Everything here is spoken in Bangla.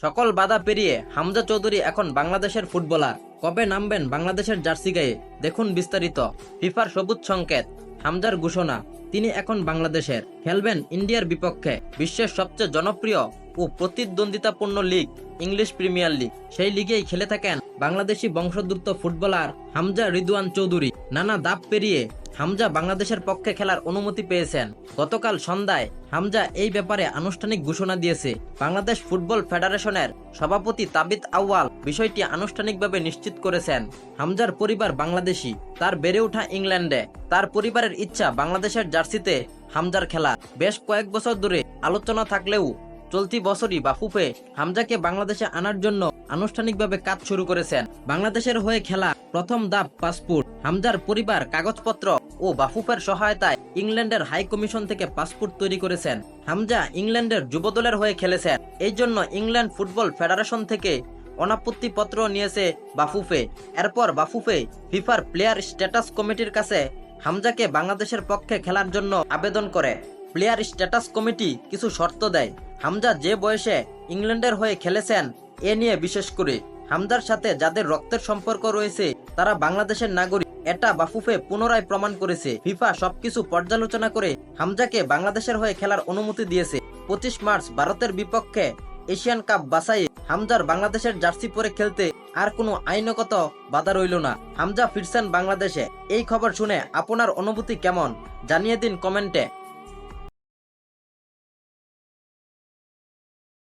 সকল বাধা পেরিয়ে হামজা চৌধুরী এখন বাংলাদেশের ফুটবলার। কবে নামবেন বাংলাদেশের জার্সি গায়ে, দেখুন বিস্তারিত। ফিফার সবুজ সংকেত, হামজার ঘোষণা, তিনি এখন বাংলাদেশের, খেলবেন ইন্ডিয়ার বিপক্ষে। বিশ্বের সবচেয়ে জনপ্রিয় ও প্রতিদ্বন্দ্বিতাপূর্ণ লিগ ইংলিশ প্রিমিয়ার লিগ, সেই লিগেই খেলে থাকেন বাংলাদেশি বংশোদ্ভূত ফুটবলার হামজা রিদওয়ান চৌধুরী। নানা ধাপ পেরিয়ে হামজা বাংলাদেশের পক্ষে খেলার অনুমতি পেয়েছেন। গতকাল সন্ধ্যায় হামজা এই ব্যাপারে আনুষ্ঠানিক ঘোষণা দিয়েছে। বাংলাদেশ ফুটবল ফেডারেশনের সভাপতি তাবিত আউয়াল বিষয়টি আনুষ্ঠানিকভাবে নিশ্চিত করেছেন। হামজার পরিবার বাংলাদেশি, তার বেড়ে ওঠা ইংল্যান্ডে। তার পরিবারের ইচ্ছা বাংলাদেশের জার্সিতে হামজার খেলা। বেশ কয়েক বছর ধরে আলোচনা থাকলেও চলতি বছরই বাফুফে হামজাকে বাংলাদেশে আনার জন্য আনুষ্ঠানিকভাবে কাজ শুরু করেছেন। বাংলাদেশের হয়ে খেলা প্রথম ধাপ পাসপোর্ট। হামজার পরিবার কাগজপত্র ও বাফুফের সহায়তায় ইংল্যান্ডের হাই কমিশন থেকে পাসপোর্ট তৈরি করেছেন। হামজা ইংল্যান্ডের যুবদলের হয়ে খেলেছেন, এই জন্য ইংল্যান্ড ফুটবল ফেডারেশন থেকে অনাপত্তি পত্র নিয়েছে বাফুফে। এরপর বাফুফে ফিফার প্লেয়ার স্ট্যাটাস কমিটির কাছে হামজাকে বাংলাদেশের পক্ষে খেলার জন্য আবেদন করে। প্লেয়ার স্ট্যাটাস কমিটি কিছু শর্ত দেয়। হামজা যে বয়সে ইংল্যান্ডের হয়ে খেলেছেন এ নিয়ে, বিশেষ করে হামজার সাথে যাদের রক্তের সম্পর্ক রয়েছে তারা বাংলাদেশের নাগরিক, এটা বাফুফে পুনরায় প্রমাণ করেছে। ফিফা সবকিছু পর্যালোচনা করে হামজাকে বাংলাদেশের হয়ে খেলার অনুমতি দিয়েছে। 25 মার্চ ভারতের বিপক্ষে এশিয়ান কাপ বাছাইয়ে হামজার বাংলাদেশের জার্সি পরে খেলতে আর কোনো আইনগত বাধা রইল না। হামজা ফিরছেন বাংলাদেশে। এই খবর শুনে আপনার অনুভূতি কেমন জানিয়ে দিন কমেন্টে।